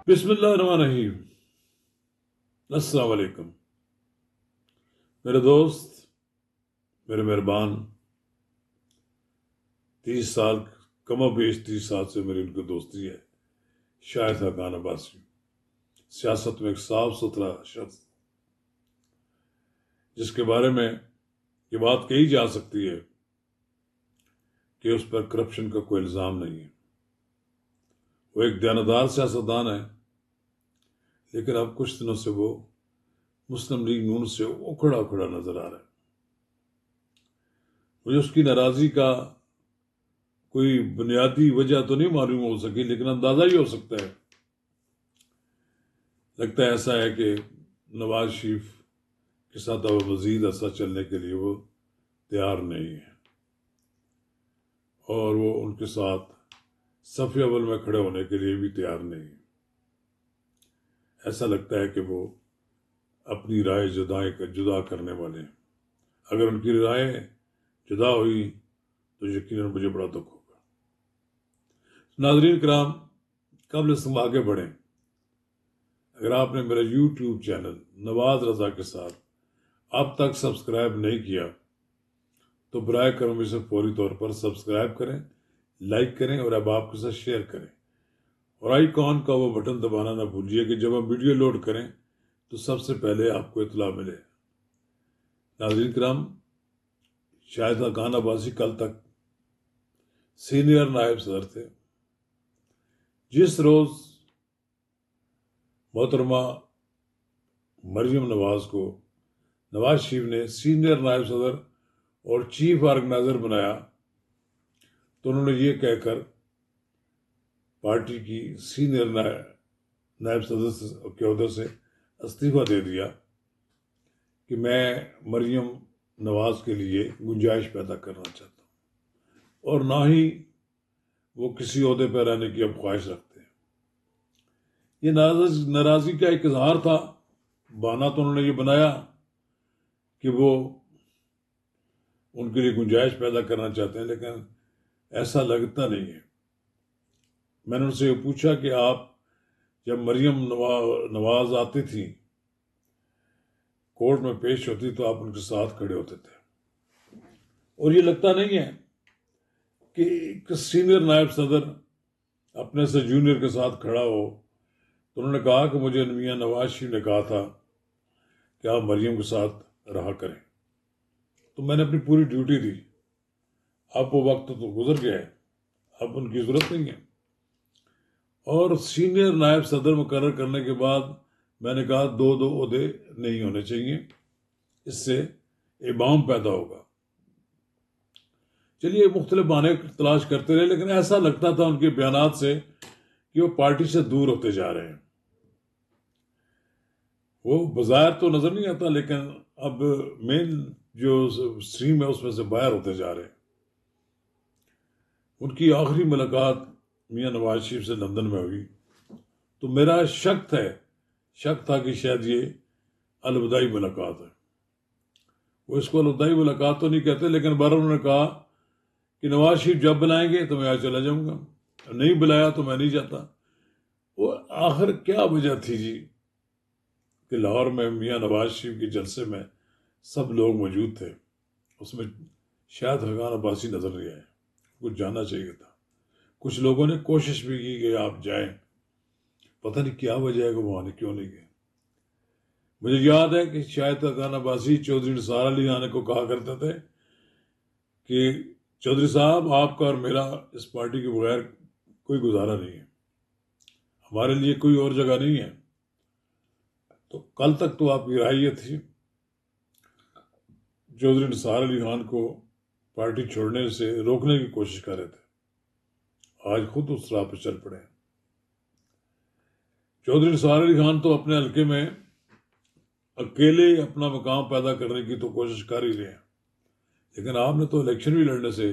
بسم اللہ الرحمن الرحیم۔ السلام علیکم میرے دوست، میرے مہربان۔ 30 سال، کم و بیش 30 سال سے میری ان کی دوستی ہے۔ شاہد حقان عباسی سیاست میں ایک صاف ستھرا شخص جس کے بارے میں یہ بات کہی جا سکتی ہے کہ اس پر کرپشن کا کوئی الزام نہیں ہے۔ وہ ایک دیانتدار سیاستدان ہے، لیکن اب کچھ دنوں سے وہ مسلم لیگ نون سے اکھڑا اکھڑا نظر آ رہا ہے۔ مجھے اس کی ناراضی کا کوئی بنیادی وجہ تو نہیں معلوم ہو سکی، لیکن اندازہ ہی ہو سکتا ہے۔ لگتا ہے ایسا ہے کہ نواز شریف کے ساتھ اب مزید عرصہ چلنے کے لیے وہ تیار نہیں ہے، اور وہ ان کے ساتھ صف اول میں کھڑے ہونے کے لیے بھی تیار نہیں ہے۔ ایسا لگتا ہے کہ وہ اپنی رائے جدا کرنے والے ہیں۔ اگر ان کی رائے جدا ہوئی تو یقیناً مجھے بڑا دکھ ہوگا۔ ناظرین کرام، قبل اس ہم آگے بڑھیں، اگر آپ نے میرا یوٹیوب چینل نواز رضا کے ساتھ اب تک سبسکرائب نہیں کیا تو برائے کرم اسے فوری طور پر سبسکرائب کریں، لائک کریں اور اب آپ کے ساتھ شیئر کریں، اور آئیکن کا وہ بٹن دبانا نہ بھولیے کہ جب ہم ویڈیو لوڈ کریں تو سب سے پہلے آپ کو اطلاع ملے۔ ناظرین کرام، شاہد حقان عباسی کل تک سینئر نائب صدر تھے۔ جس روز محترمہ مریم نواز کو نواز شریف نے سینئر نائب صدر اور چیف آرگنائزر بنایا تو انہوں نے یہ کہہ کر پارٹی کی سینئر نائب صدر کے عہدے سے استعفیٰ دے دیا کہ میں مریم نواز کے لیے گنجائش پیدا کرنا چاہتا ہوں، اور نہ ہی وہ کسی عہدے پہ رہنے کی اب خواہش رکھتے ہیں۔ یہ ناراضی کا ایک اظہار تھا، بہانہ تو انہوں نے یہ بنایا کہ وہ ان کے لیے گنجائش پیدا کرنا چاہتے ہیں، لیکن ایسا لگتا نہیں ہے۔ میں نے ان سے یہ پوچھا کہ آپ جب مریم نواز آتی تھی، کورٹ میں پیش ہوتی، تو آپ ان کے ساتھ کھڑے ہوتے تھے، اور یہ لگتا نہیں ہے کہ ایک سینئر نائب صدر اپنے سے جونیئر کے ساتھ کھڑا ہو۔ تو انہوں نے کہا کہ مجھے میاں نواز شریف نے کہا تھا کہ آپ مریم کے ساتھ رہا کریں، تو میں نے اپنی پوری ڈیوٹی دی۔ اب وہ وقت تو گزر گیا ہے، اب ان کی ضرورت نہیں ہے۔ اور سینئر نائب صدر مقرر کرنے کے بعد میں نے کہا دو عہدے نہیں ہونے چاہیے، اس سے ابہام پیدا ہوگا۔ چلیے مختلف بہانے تلاش کرتے رہے، لیکن ایسا لگتا تھا ان کے بیانات سے کہ وہ پارٹی سے دور ہوتے جا رہے ہیں۔ وہ بظاہر تو نظر نہیں آتا، لیکن اب مین جو سٹریم ہے اس میں سے باہر ہوتے جا رہے ہیں۔ ان کی آخری ملاقات میاں نواز شریف سے لندن میں ہوئی تو میرا شک تھا کہ شاید یہ الوداعی ملاقات ہے۔ وہ اس کو الوداعی ملاقات تو نہیں کہتے، لیکن بہرحال انہوں نے کہا کہ نواز شریف جب بلائیں گے تو میں آج چلا جاؤں گا، نہیں بلایا تو میں نہیں جاتا۔ وہ آخر کیا وجہ تھی جی کہ لاہور میں میاں نواز شریف کے جلسے میں سب لوگ موجود تھے، اس میں شاہد حقان عباسی نظر نہیں آئے؟ کچھ جاننا چاہیے تھا۔ کچھ لوگوں نے کوشش بھی کی کہ آپ جائیں، پتہ نہیں کیا وجہ ہے کہ وہ آنے کیوں نہیں گئے۔ مجھے یاد ہے کہ شاہد حقان عباسی چودھری نثار علی خان کو کہا کرتے تھے کہ چودھری صاحب، آپ کا اور میرا اس پارٹی کے بغیر کوئی گزارا نہیں ہے، ہمارے لیے کوئی اور جگہ نہیں ہے۔ تو کل تک تو آپ کی رائے یہ تھی، چودھری نثار علی خان کو پارٹی چھوڑنے سے روکنے کی کوشش کر رہے تھے، آج خود اس راہ پہ چل پڑے ہیں۔ چودھری نثار علی خان تو اپنے حلقے میں اکیلے اپنا مقام پیدا کرنے کی تو کوشش کر ہی رہے ہیں، لیکن آپ نے تو الیکشن بھی لڑنے سے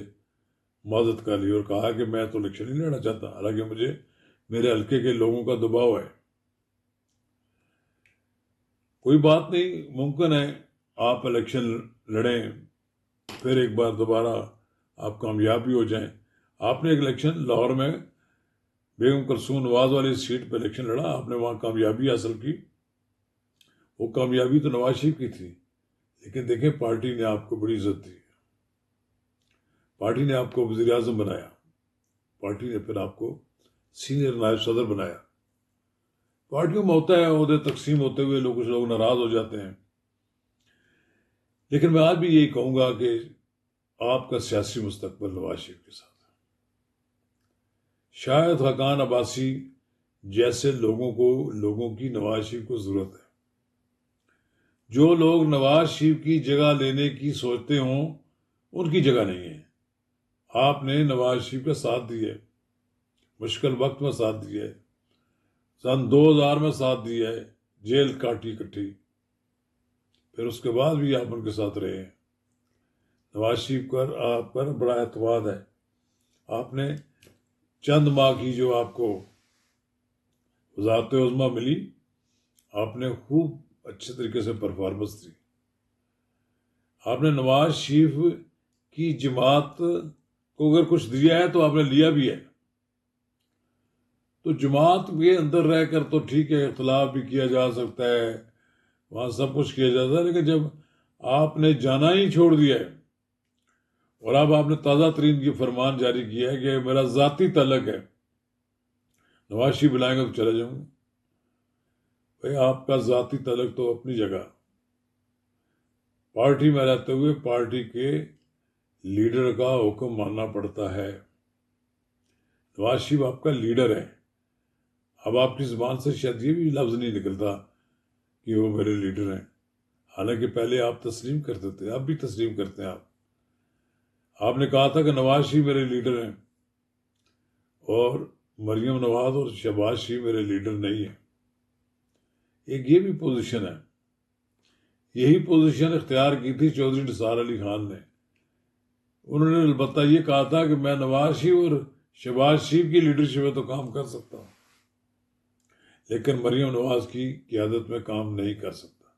معذرت کر لی اور کہا کہ میں تو الیکشن نہیں لڑنا چاہتا، حالانکہ مجھے میرے حلقے کے لوگوں کا دباؤ ہے۔ کوئی بات نہیں، ممکن ہے آپ الیکشن لڑیں، پھر ایک بار دوبارہ آپ کامیاب بھی ہو جائیں۔ آپ نے ایک الیکشن لاہور میں بیگم کلثوم نواز والی سیٹ پہ الیکشن لڑا، آپ نے وہاں کامیابی حاصل کی. وہ کامیابی تو نواز شریف کی تھی، لیکن دیکھیں پارٹی نے آپ کو بڑی عزت دی، پارٹی نے آپ کو وزیر اعظم بنایا، پارٹی نے پھر آپ کو سینئر نائب صدر بنایا. پارٹیوں میں ہوتا ہے عہدے تقسیم ہوتے ہوئے کچھ لوگ ناراض ہو جاتے ہیں، لیکن میں آج بھی یہی کہوں گا کہ آپ کا سیاسی مستقبل نواز شریف کے ساتھ ہے. شاید خاقان عباسی جیسے لوگوں کی نواز شریف کو ضرورت ہے. جو لوگ نواز شریف کی جگہ لینے کی سوچتے ہوں ان کی جگہ نہیں ہے. آپ نے نواز شریف کا ساتھ دیا ہے، مشکل وقت میں ساتھ دیا ہے، سن 2000 میں ساتھ دیا ہے، جیل کاٹی کٹھی، پھر اس کے بعد بھی آپ ان کے ساتھ رہے ہیں. نواز شریف پر آپ پر بڑا اعتماد ہے. آپ نے چند ماہ کی جو آپ کو وزارت عظمیٰ ملی، آپ نے خوب اچھے طریقے سے پرفارمنس دی. آپ نے نواز شریف کی جماعت کو اگر کچھ دیا ہے تو آپ نے لیا بھی ہے. تو جماعت کے اندر رہ کر تو ٹھیک ہے، اختلاف بھی کیا جا سکتا ہے، وہاں سب کچھ کیا جاتا ہے، لیکن جب آپ نے جانا ہی چھوڑ دیا ہے اور اب آپ نے تازہ ترین یہ فرمان جاری کیا ہے کہ میرا ذاتی تعلق ہے، نواز شریف بلائیں گے تو چلے جاؤں گا. بھائی آپ کا ذاتی تعلق تو اپنی جگہ، پارٹی میں رہتے ہوئے پارٹی کے لیڈر کا حکم ماننا پڑتا ہے. نواز شریف آپ کا لیڈر ہے. اب آپ کی زبان سے شاید یہ بھی لفظ نہیں نکلتا کہ وہ میرے لیڈر ہیں، حالانکہ پہلے آپ تسلیم کرتے تھے، اب بھی تسلیم کرتے ہیں. آپ نے کہا تھا کہ نواز شریف میرے لیڈر ہیں اور مریم نواز اور شہباز شریف میرے لیڈر نہیں ہیں. ایک یہ بھی پوزیشن ہے. یہی پوزیشن اختیار کی تھی چودھری نثار علی خان نے. انہوں نے البتہ یہ کہا تھا کہ میں نواز شریف اور شہباز شریف کی لیڈرشپ میں تو کام کر سکتا ہوں، لیکن مریم نواز کی قیادت میں کام نہیں کر سکتا.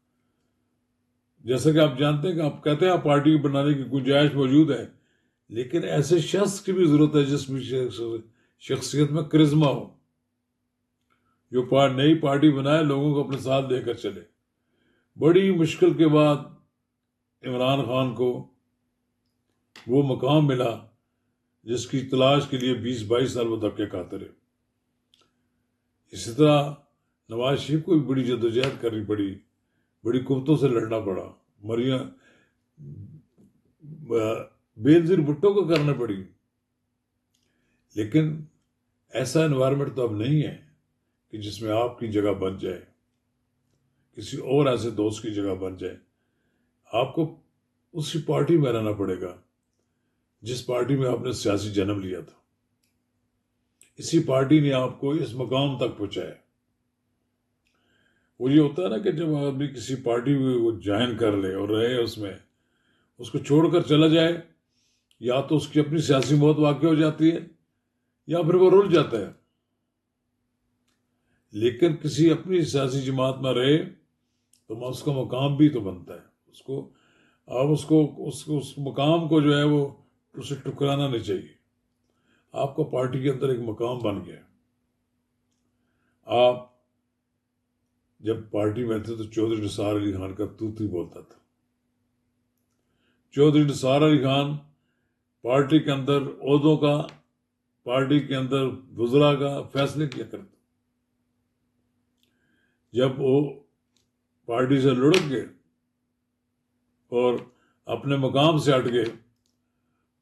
جیسا کہ آپ جانتے ہیں کہ آپ کہتے ہیں آپ پارٹی بنانے کی گنجائش موجود ہے، لیکن ایسے شخص کی بھی ضرورت ہے جس میں شخصیت میں کرزما ہو، جو نئی پارٹی بنائے، لوگوں کو اپنے ساتھ لے کر چلے. بڑی مشکل کے بعد عمران خان کو وہ مقام ملا جس کی تلاش کے لیے 20-22 سال وہ دھکے کھاتے رہے. اسی طرح نواز شریف کو بھی بڑی جدوجہد کرنی پڑی، بڑی قوتوں سے لڑنا پڑا. مریم بینظیر بھٹو کو کرنا پڑی، لیکن ایسا انوائرمنٹ تو اب نہیں ہے کہ جس میں آپ کی جگہ بن جائے، کسی اور ایسے دوست کی جگہ بن جائے. آپ کو اسی پارٹی میں رہنا پڑے گا جس پارٹی میں آپ نے سیاسی جنم لیا تھا. اسی پارٹی نے آپ کو اس مقام تک پہنچایا. وہ یہ ہوتا ہے نا کہ جب آدمی کسی پارٹی میں وہ جوائن کر لے اور رہے اس میں، اس کو چھوڑ کر چلا جائے، یا تو اس کی اپنی سیاسی موت واقع ہو جاتی ہے یا پھر وہ رل جاتا ہے. لیکن کسی اپنی سیاسی جماعت میں رہے تو اس کا مقام بھی تو بنتا ہے. اس مقام کو جو ہے وہ اسے ٹکرانا نہیں چاہیے. آپ کا پارٹی کے اندر ایک مقام بن گیا. آپ جب پارٹی میں تھے تو چودھری نثار علی خان کا توت ہی بولتا تھا. چودھری نثار علی خان پارٹی کے اندر عہدوں کا، پارٹی کے اندر وزراء کا فیصلے کیا کرتے. جب وہ پارٹی سے لڑک گئے اور اپنے مقام سے ہٹ گئے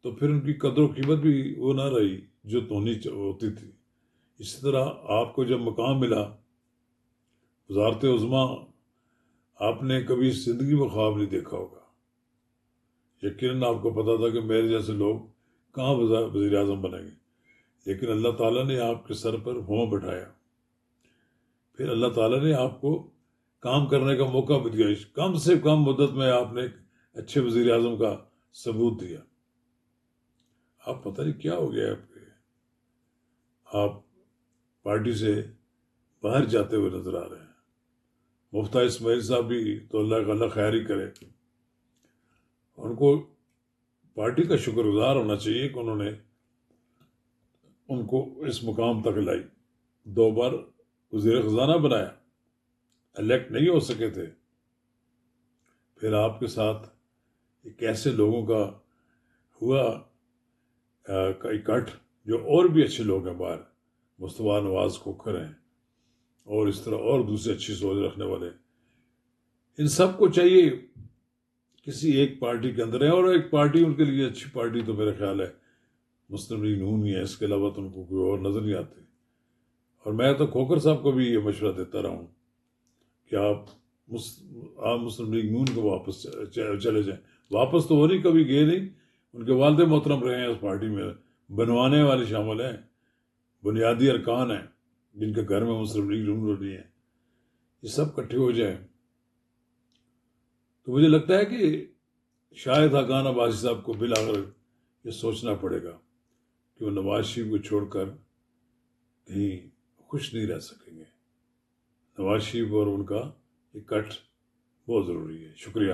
تو پھر ان کی قدر و قیمت بھی وہ نہ رہی جو ہوتی تھی. اسی طرح آپ کو جب مقام ملا وزارت عظمیٰ، آپ نے کبھی زندگی میں خواب نہیں دیکھا ہوگا. یقیناً آپ کو پتا تھا کہ میرے جیسے لوگ کہاں وزیر اعظم بنیں گے، لیکن اللہ تعالیٰ نے آپ کے سر پر ہونٹ بٹھایا. پھر اللہ تعالیٰ نے آپ کو کام کرنے کا موقع بھی دیا. کم سے کم مدت میں آپ نے ایک اچھے وزیر اعظم کا ثبوت دیا. آپ پتہ نہیں کیا ہو گیا آپ پارٹی سے باہر جاتے ہوئے نظر آ رہے ہیں. مفتہ اسماعیل صاحب بھی تو اللہ خیر ہی کرے. ان کو پارٹی کا شکر گزار ہونا چاہیے کہ انہوں نے ان کو اس مقام تک لائی. 2 بار وزیر خزانہ بنایا، الیکٹ نہیں ہو سکے تھے. پھر آپ کے ساتھ ایک ایسے لوگوں کا ہوا کا اکٹھ جو اور بھی اچھے لوگ ہیں باہر، مصطفیٰ نواز کھوکھر ہیں اور اس طرح اور دوسرے اچھی سوچ رکھنے والے. ان سب کو چاہیے کسی ایک پارٹی کے اندر ہے، اور ایک پارٹی ان کے لیے اچھی پارٹی تو میرا خیال ہے مسلم لیگ نون ہی ہے، اس کے علاوہ تو ان کو کوئی اور نظر نہیں آتے. اور میں تو کھوکھر صاحب کو بھی یہ مشورہ دیتا رہا ہوں کہ آپ مسلم لیگ نون کو واپس چلے جائیں. واپس تو وہ نہیں، کبھی گئے نہیں. ان کے والد محترم رہے ہیں اس پارٹی میں، بنوانے والے شامل ہیں، بنیادی ارکان ہیں جن کے گھر میں مسلم لیگ نون رہی ہے. یہ سب کٹھے ہو جائیں تو مجھے لگتا ہے کہ شاید حقان عباسی صاحب کو بالآخر یہ سوچنا پڑے گا کہ وہ نواز شریف کو چھوڑ کر کہیں خوش نہیں رہ سکیں گے. نواز شریف اور ان کا اکٹھ بہت ضروری ہے. شکریہ.